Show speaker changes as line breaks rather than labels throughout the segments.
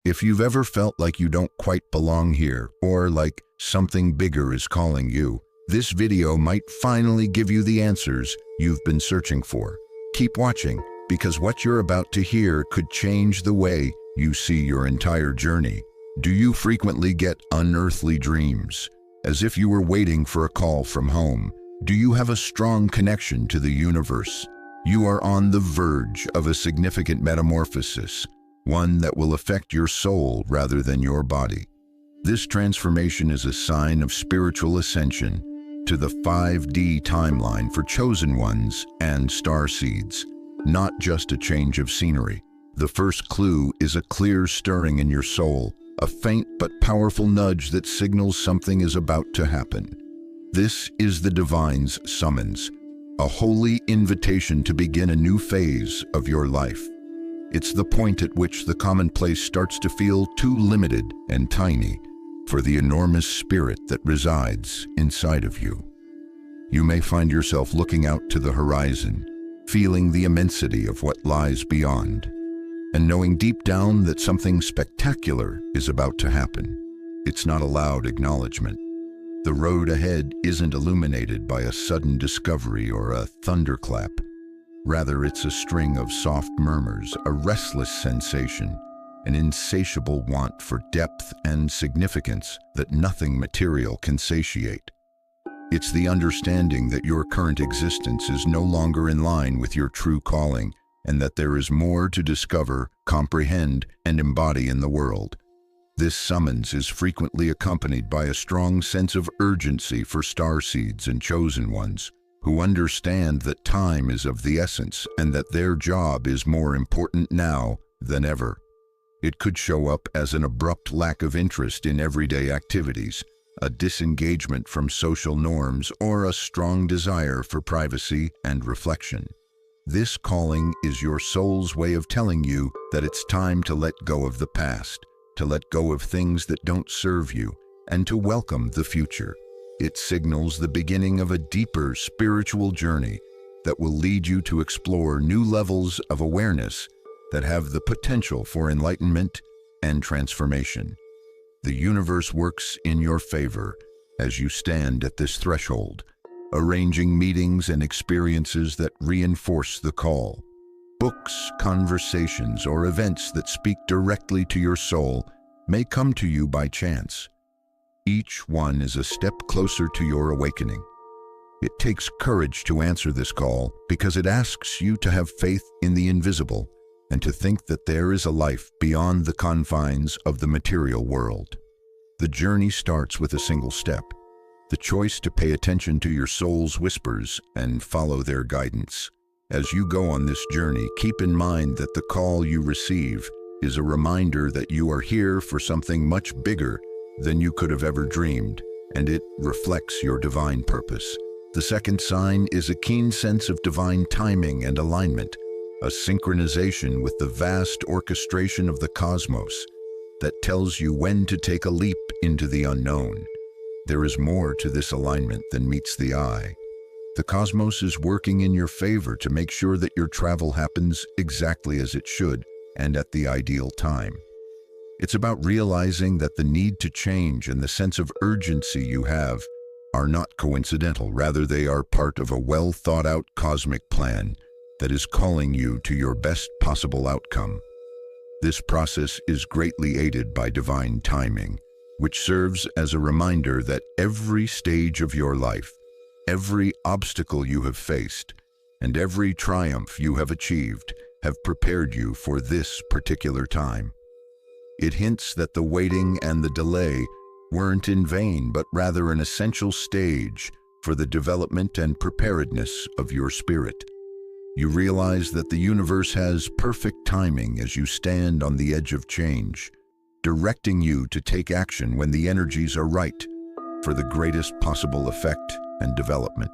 If you've ever felt like you don't quite belong here, or like something bigger is calling you, this video might finally give you the answers you've been searching for. Keep watching, because what you're about to hear could change the way you see your entire journey. Do you frequently get unearthly dreams, as if you were waiting for a call from home? Do you have a strong connection to the universe? You are on the verge of a significant metamorphosis, one that will affect your soul rather than your body. This transformation is a sign of spiritual ascension to the 5D timeline for chosen ones and starseeds, not just a change of scenery. The first clue is a clear stirring in your soul, a faint but powerful nudge that signals something is about to happen. This is the divine's summons, a holy invitation to begin a new phase of your life. It's the point at which the commonplace starts to feel too limited and tiny for the enormous spirit that resides inside of you. You may find yourself looking out to the horizon, feeling the immensity of what lies beyond, and knowing deep down that something spectacular is about to happen. It's not a loud acknowledgement. The road ahead isn't illuminated by a sudden discovery or a thunderclap. Rather, it's a string of soft murmurs, a restless sensation, an insatiable want for depth and significance that nothing material can satiate. It's the understanding that your current existence is no longer in line with your true calling, and that there is more to discover, comprehend, and embody in the world. This summons is frequently accompanied by a strong sense of urgency for starseeds and chosen ones, who understand that time is of the essence and that their job is more important now than ever. It could show up as an abrupt lack of interest in everyday activities, a disengagement from social norms, or a strong desire for privacy and reflection. This calling is your soul's way of telling you that it's time to let go of the past, to let go of things that don't serve you, and to welcome the future. It signals the beginning of a deeper spiritual journey that will lead you to explore new levels of awareness that have the potential for enlightenment and transformation. The universe works in your favor as you stand at this threshold, arranging meetings and experiences that reinforce the call. Books, conversations, or events that speak directly to your soul may come to you by chance. Each one is a step closer to your awakening. It takes courage to answer this call because it asks you to have faith in the invisible and to think that there is a life beyond the confines of the material world. The journey starts with a single step, the choice to pay attention to your soul's whispers and follow their guidance. As you go on this journey, keep in mind that the call you receive is a reminder that you are here for something much bigger than you could have ever dreamed, and it reflects your divine purpose. The second sign is a keen sense of divine timing and alignment, a synchronization with the vast orchestration of the cosmos that tells you when to take a leap into the unknown. There is more to this alignment than meets the eye. The cosmos is working in your favor to make sure that your travel happens exactly as it should and at the ideal time. It's about realizing that the need to change and the sense of urgency you have are not coincidental. Rather, they are part of a well-thought-out cosmic plan that is calling you to your best possible outcome. This process is greatly aided by divine timing, which serves as a reminder that every stage of your life, every obstacle you have faced, and every triumph you have achieved have prepared you for this particular time. It hints that the waiting and the delay weren't in vain, but rather an essential stage for the development and preparedness of your spirit. You realize that the universe has perfect timing as you stand on the edge of change, directing you to take action when the energies are right for the greatest possible effect and development.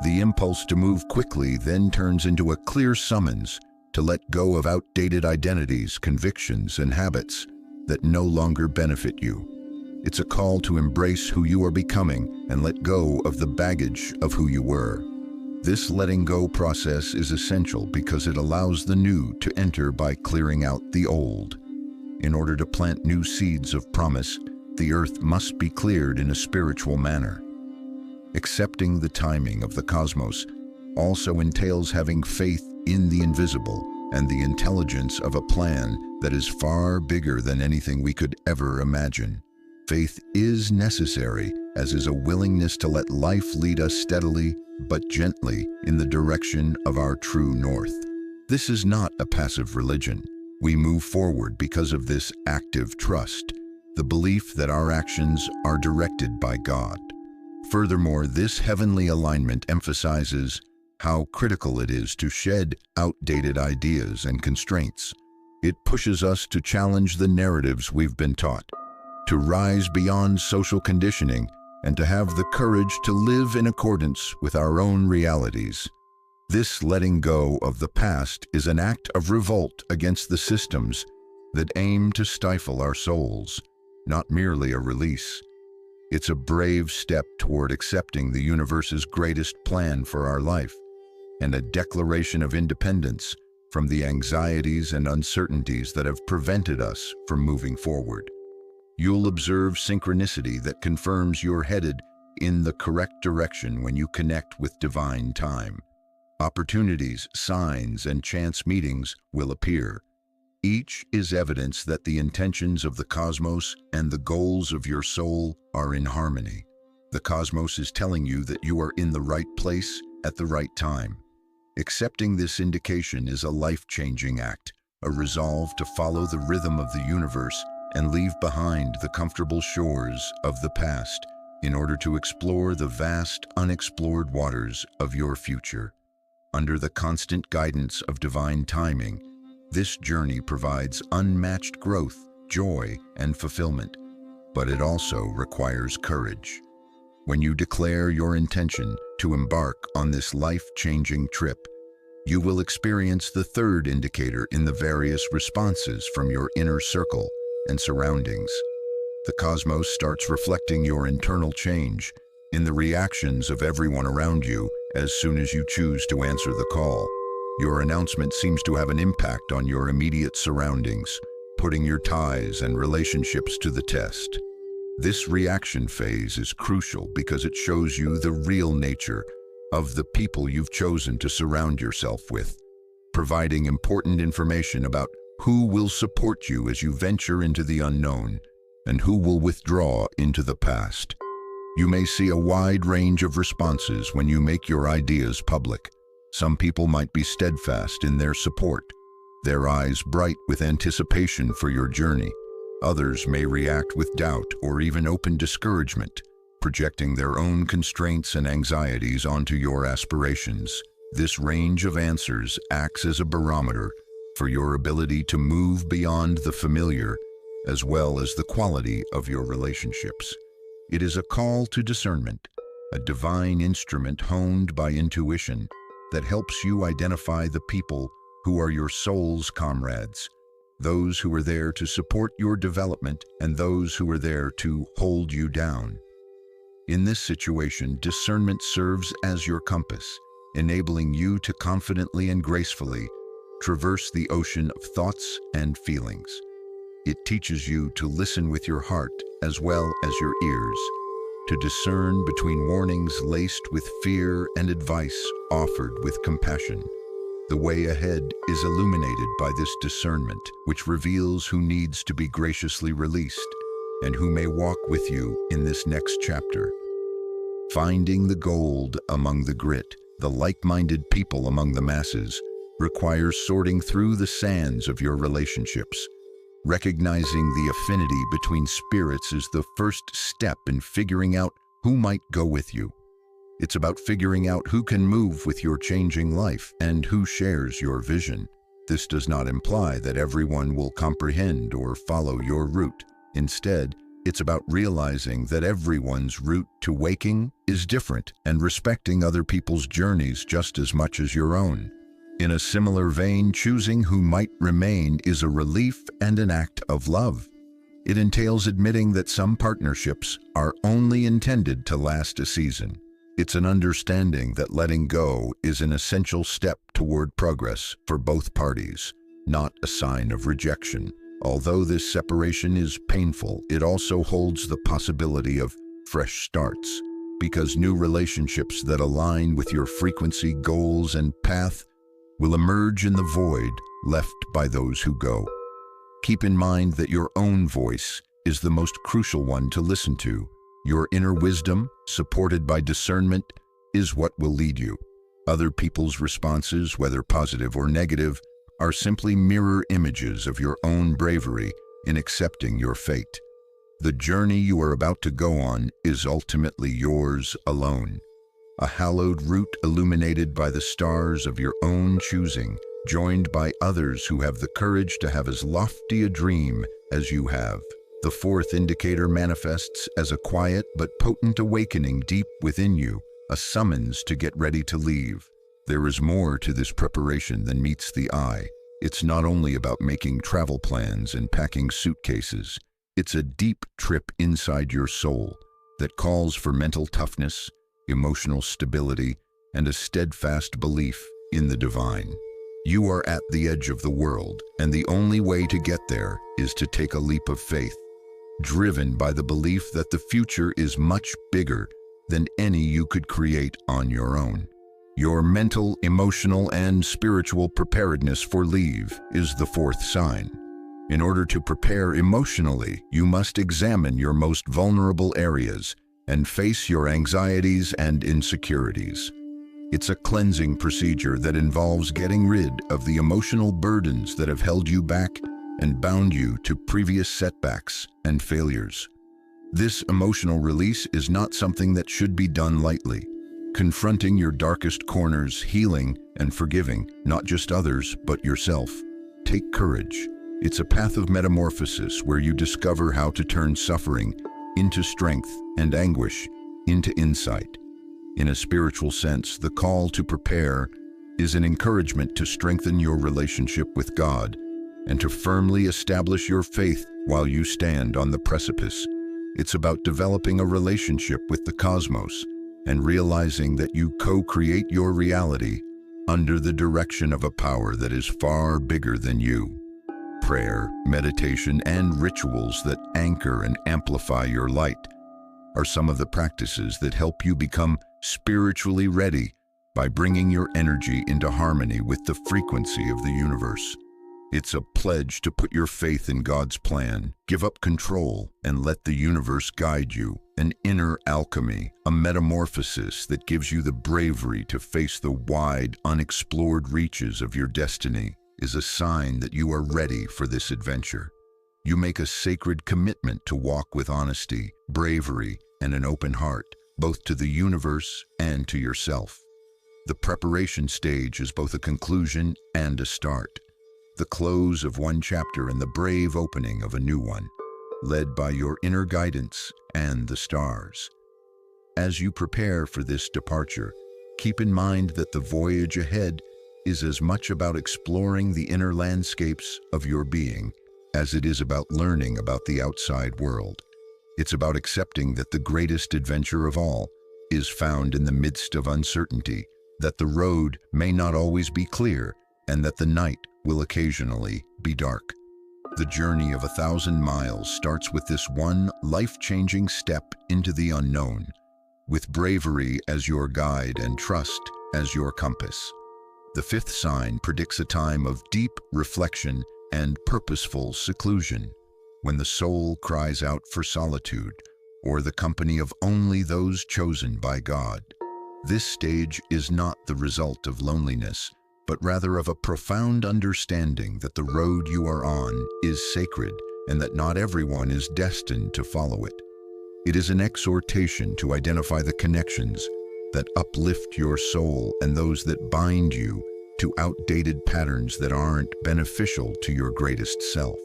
The impulse to move quickly then turns into a clear summons to let go of outdated identities, convictions, and habits that no longer benefit you. It's a call to embrace who you are becoming and let go of the baggage of who you were. This letting go process is essential because it allows the new to enter by clearing out the old. In order to plant new seeds of promise, the earth must be cleared in a spiritual manner. Accepting the timing of the cosmos also entails having faith in the invisible and the intelligence of a plan that is far bigger than anything we could ever imagine. Faith is necessary, as is a willingness to let life lead us steadily but gently in the direction of our true north. This is not a passive religion. We move forward because of this active trust, the belief that our actions are directed by God. Furthermore, this heavenly alignment emphasizes how critical it is to shed outdated ideas and constraints. It pushes us to challenge the narratives we've been taught, to rise beyond social conditioning, and to have the courage to live in accordance with our own realities. This letting go of the past is an act of revolt against the systems that aim to stifle our souls, not merely a release. It's a brave step toward accepting the universe's greatest plan for our life, and a declaration of independence from the anxieties and uncertainties that have prevented us from moving forward. You'll observe synchronicity that confirms you're headed in the correct direction when you connect with divine time. Opportunities, signs, and chance meetings will appear. Each is evidence that the intentions of the cosmos and the goals of your soul are in harmony. The cosmos is telling you that you are in the right place at the right time. Accepting this indication is a life-changing act, a resolve to follow the rhythm of the universe and leave behind the comfortable shores of the past in order to explore the vast, unexplored waters of your future. Under the constant guidance of divine timing, this journey provides unmatched growth, joy, and fulfillment, but it also requires courage. When you declare your intention to embark on this life-changing trip, you will experience the third indicator in the various responses from your inner circle and surroundings. The cosmos starts reflecting your internal change in the reactions of everyone around you as soon as you choose to answer the call. Your announcement seems to have an impact on your immediate surroundings, putting your ties and relationships to the test. This reaction phase is crucial because it shows you the real nature of the people you've chosen to surround yourself with, providing important information about who will support you as you venture into the unknown and who will withdraw into the past. You may see a wide range of responses when you make your ideas public. Some people might be steadfast in their support, their eyes bright with anticipation for your journey. Others may react with doubt or even open discouragement, projecting their own constraints and anxieties onto your aspirations. This range of answers acts as a barometer for your ability to move beyond the familiar, as well as the quality of your relationships. It is a call to discernment, a divine instrument honed by intuition that helps you identify the people who are your soul's comrades, those who are there to support your development and those who are there to hold you down. In this situation, discernment serves as your compass, enabling you to confidently and gracefully traverse the ocean of thoughts and feelings. It teaches you to listen with your heart as well as your ears, to discern between warnings laced with fear and advice offered with compassion. The way ahead is illuminated by this discernment, which reveals who needs to be graciously released and who may walk with you in this next chapter. Finding the gold among the grit, the like-minded people among the masses, requires sorting through the sands of your relationships. Recognizing the affinity between spirits is the first step in figuring out who might go with you. It's about figuring out who can move with your changing life and who shares your vision. This does not imply that everyone will comprehend or follow your route. Instead, it's about realizing that everyone's route to waking is different and respecting other people's journeys just as much as your own. In a similar vein, choosing who might remain is a relief and an act of love. It entails admitting that some partnerships are only intended to last a season. It's an understanding that letting go is an essential step toward progress for both parties, not a sign of rejection. Although this separation is painful, it also holds the possibility of fresh starts, because new relationships that align with your frequency, goals, and path will emerge in the void left by those who go. Keep in mind that your own voice is the most crucial one to listen to. Your inner wisdom, supported by discernment, is what will lead you. Other people's responses, whether positive or negative, are simply mirror images of your own bravery in accepting your fate. The journey you are about to go on is ultimately yours alone. A hallowed route illuminated by the stars of your own choosing, joined by others who have the courage to have as lofty a dream as you have. The fourth indicator manifests as a quiet but potent awakening deep within you, a summons to get ready to leave. There is more to this preparation than meets the eye. It's not only about making travel plans and packing suitcases. It's a deep trip inside your soul that calls for mental toughness, emotional stability, and a steadfast belief in the divine. You are at the edge of the world, and the only way to get there is to take a leap of faith, driven by the belief that the future is much bigger than any you could create on your own. Your mental, emotional, and spiritual preparedness for leave is the fourth sign. In order to prepare emotionally, you must examine your most vulnerable areas and face your anxieties and insecurities. It's a cleansing procedure that involves getting rid of the emotional burdens that have held you back and bound you to previous setbacks and failures. This emotional release is not something that should be done lightly. Confronting your darkest corners, healing and forgiving not just others but yourself. Take courage. It's a path of metamorphosis where you discover how to turn suffering into strength and anguish into insight. In a spiritual sense, the call to prepare is an encouragement to strengthen your relationship with God and to firmly establish your faith while you stand on the precipice. It's about developing a relationship with the cosmos and realizing that you co-create your reality under the direction of a power that is far bigger than you. Prayer, meditation, and rituals that anchor and amplify your light are some of the practices that help you become spiritually ready by bringing your energy into harmony with the frequency of the universe. It's a pledge to put your faith in God's plan, give up control, and let the universe guide you. An inner alchemy, a metamorphosis that gives you the bravery to face the wide, unexplored reaches of your destiny, is a sign that you are ready for this adventure. You make a sacred commitment to walk with honesty, bravery, and an open heart, both to the universe and to yourself. The preparation stage is both a conclusion and a start, the close of one chapter and the brave opening of a new one, led by your inner guidance and the stars. As you prepare for this departure, keep in mind that the voyage ahead is as much about exploring the inner landscapes of your being as it is about learning about the outside world. It's about accepting that the greatest adventure of all is found in the midst of uncertainty, that the road may not always be clear, and that the night will occasionally be dark. The journey of 1,000 miles starts with this one life-changing step into the unknown, with bravery as your guide and trust as your compass. The fifth sign predicts a time of deep reflection and purposeful seclusion, when the soul cries out for solitude or the company of only those chosen by God. This stage is not the result of loneliness, but rather of a profound understanding that the road you are on is sacred and that not everyone is destined to follow it. It is an exhortation to identify the connections that uplift your soul and those that bind you to outdated patterns that aren't beneficial to your greatest self.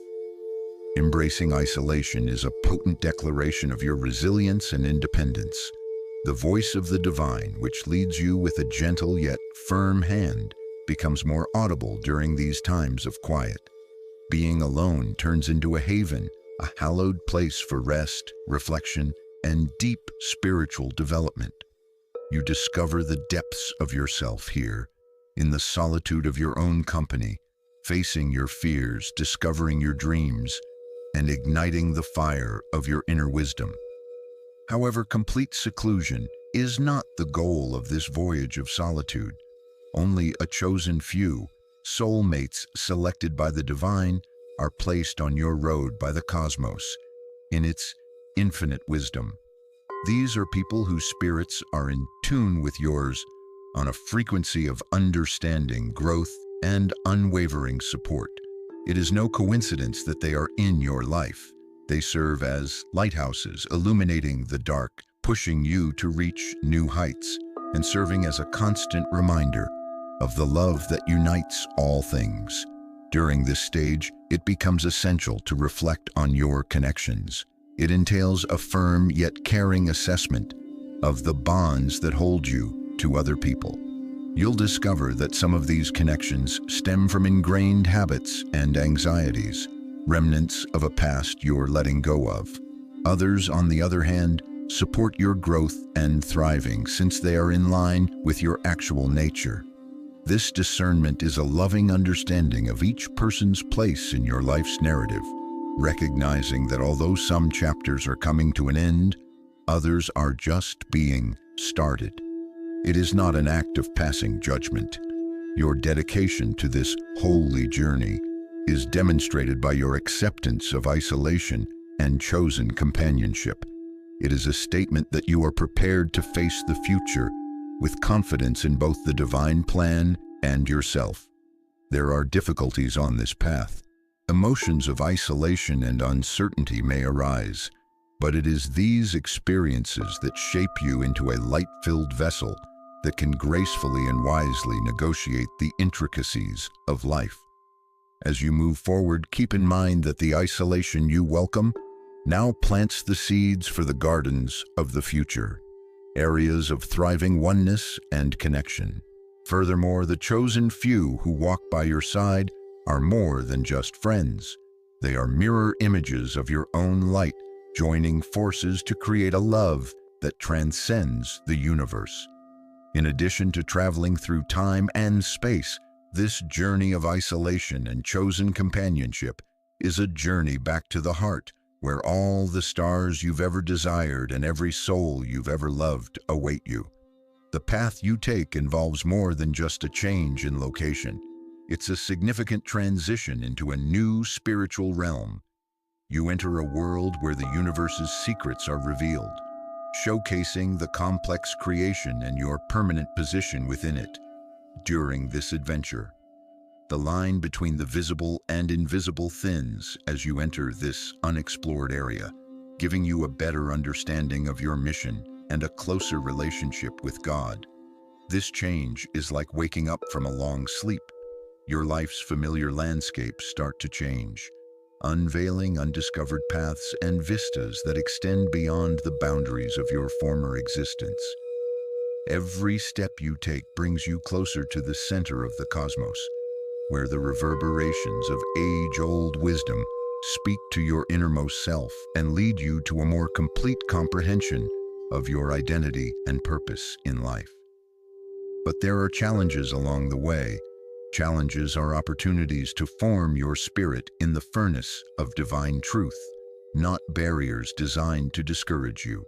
Embracing isolation is a potent declaration of your resilience and independence. The voice of the divine, which leads you with a gentle yet firm hand, becomes more audible during these times of quiet. Being alone turns into a haven, a hallowed place for rest, reflection, and deep spiritual development. You discover the depths of yourself here, in the solitude of your own company, facing your fears, discovering your dreams, and igniting the fire of your inner wisdom. However, complete seclusion is not the goal of this voyage of solitude. Only a chosen few, soulmates selected by the divine, are placed on your road by the cosmos in its infinite wisdom. These are people whose spirits are in tune with yours on a frequency of understanding, growth, and unwavering support. It is no coincidence that they are in your life. They serve as lighthouses, illuminating the dark, pushing you to reach new heights, and serving as a constant reminder of the love that unites all things. During this stage, it becomes essential to reflect on your connections. It entails a firm yet caring assessment of the bonds that hold you to other people. You'll discover that some of these connections stem from ingrained habits and anxieties, remnants of a past you're letting go of. Others, on the other hand, support your growth and thriving since they are in line with your actual nature. This discernment is a loving understanding of each person's place in your life's narrative, recognizing that although some chapters are coming to an end, others are just being started. It is not an act of passing judgment. Your dedication to this holy journey is demonstrated by your acceptance of isolation and chosen companionship. It is a statement that you are prepared to face the future with confidence in both the divine plan and yourself. There are difficulties on this path. Emotions of isolation and uncertainty may arise, but it is these experiences that shape you into a light-filled vessel that can gracefully and wisely negotiate the intricacies of life. As you move forward, keep in mind that the isolation you welcome now plants the seeds for the gardens of the future, areas of thriving oneness and connection. Furthermore, the chosen few who walk by your side are more than just friends. They are mirror images of your own light, joining forces to create a love that transcends the universe. In addition to traveling through time and space, this journey of isolation and chosen companionship is a journey back to the heart, where all the stars you've ever desired and every soul you've ever loved await you. The path you take involves more than just a change in location. It's a significant transition into a new spiritual realm. You enter a world where the universe's secrets are revealed, showcasing the complex creation and your permanent position within it. During this adventure, the line between the visible and invisible thins as you enter this unexplored area, giving you a better understanding of your mission and a closer relationship with God. This change is like waking up from a long sleep. Your life's familiar landscapes start to change, unveiling undiscovered paths and vistas that extend beyond the boundaries of your former existence. Every step you take brings you closer to the center of the cosmos, where the reverberations of age-old wisdom speak to your innermost self and lead you to a more complete comprehension of your identity and purpose in life. But there are challenges along the way. Challenges are opportunities to form your spirit in the furnace of divine truth, not barriers designed to discourage you.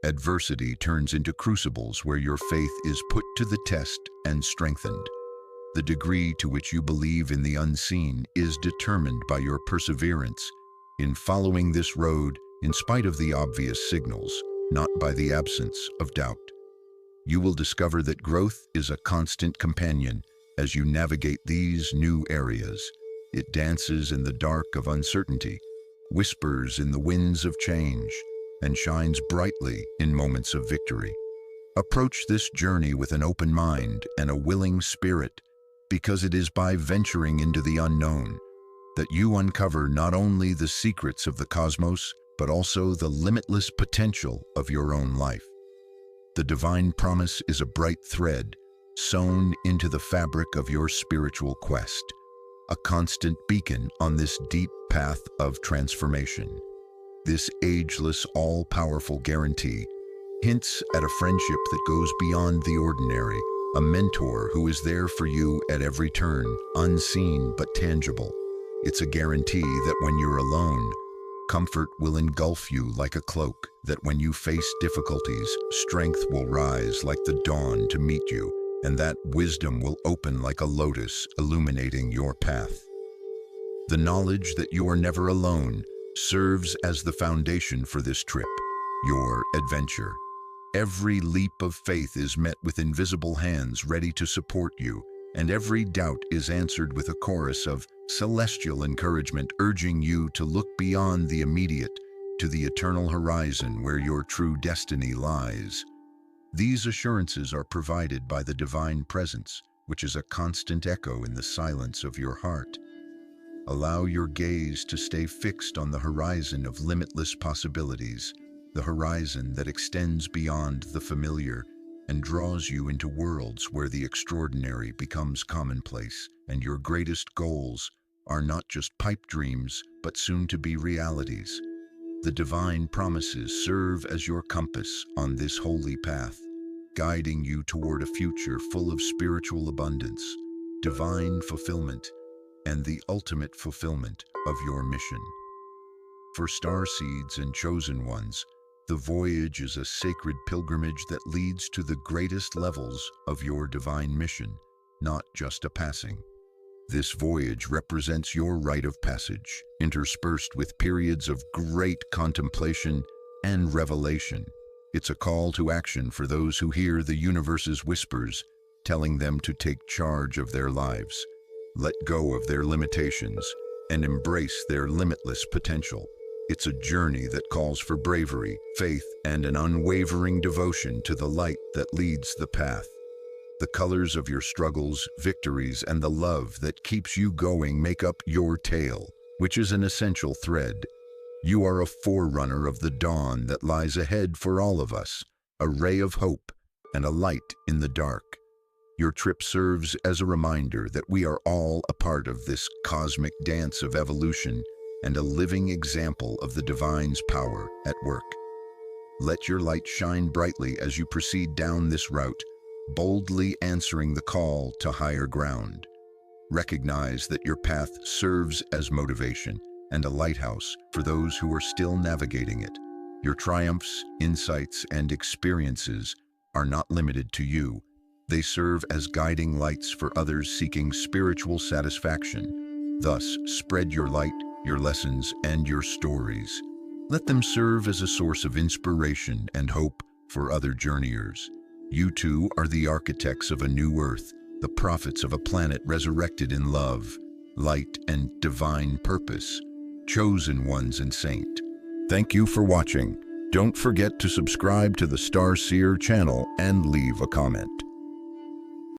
Adversity turns into crucibles where your faith is put to the test and strengthened. The degree to which you believe in the unseen is determined by your perseverance in following this road in spite of the obvious signals, not by the absence of doubt. You will discover that growth is a constant companion as you navigate these new areas. It dances in the dark of uncertainty, whispers in the winds of change, and shines brightly in moments of victory. Approach this journey with an open mind and a willing spirit, because it is by venturing into the unknown that you uncover not only the secrets of the cosmos, but also the limitless potential of your own life. The divine promise is a bright thread sewn into the fabric of your spiritual quest, a constant beacon on this deep path of transformation. This ageless, all-powerful guarantee hints at a friendship that goes beyond the ordinary, a mentor who is there for you at every turn, unseen but tangible. It's a guarantee that when you're alone, comfort will engulf you like a cloak, that when you face difficulties, strength will rise like the dawn to meet you, and that wisdom will open like a lotus, illuminating your path. The knowledge that you are never alone serves as the foundation for this trip, your adventure. Every leap of faith is met with invisible hands ready to support you, and every doubt is answered with a chorus of celestial encouragement urging you to look beyond the immediate to the eternal horizon where your true destiny lies. These assurances are provided by the divine presence, which is a constant echo in the silence of your heart. Allow your gaze to stay fixed on the horizon of limitless possibilities, the horizon that extends beyond the familiar and draws you into worlds where the extraordinary becomes commonplace, and your greatest goals are not just pipe dreams, but soon to be realities. The divine promises serve as your compass on this holy path, guiding you toward a future full of spiritual abundance, divine fulfillment, and the ultimate fulfillment of your mission. For Starseeds and chosen ones, the voyage is a sacred pilgrimage that leads to the greatest levels of your divine mission, not just a passing. This voyage represents your rite of passage, interspersed with periods of great contemplation and revelation. It's a call to action for those who hear the universe's whispers, telling them to take charge of their lives, let go of their limitations, and embrace their limitless potential. It's a journey that calls for bravery, faith, and an unwavering devotion to the light that leads the path. The colors of your struggles, victories, and the love that keeps you going make up your tale, which is an essential thread. You are a forerunner of the dawn that lies ahead for all of us, a ray of hope and a light in the dark. Your trip serves as a reminder that we are all a part of this cosmic dance of evolution and a living example of the divine's power at work. Let your light shine brightly as you proceed down this route, boldly answering the call to higher ground. Recognize that your path serves as motivation and a lighthouse for those who are still navigating it. Your triumphs, insights, and experiences are not limited to you. They serve as guiding lights for others seeking spiritual satisfaction. Thus, spread your light, your lessons, and your stories. Let them serve as a source of inspiration and hope for other journeyers. You too are the architects of a new earth, the prophets of a planet resurrected in love, light, and divine purpose, chosen ones and saint. Thank you for watching. Don't forget to subscribe to the Starseer channel and leave a comment.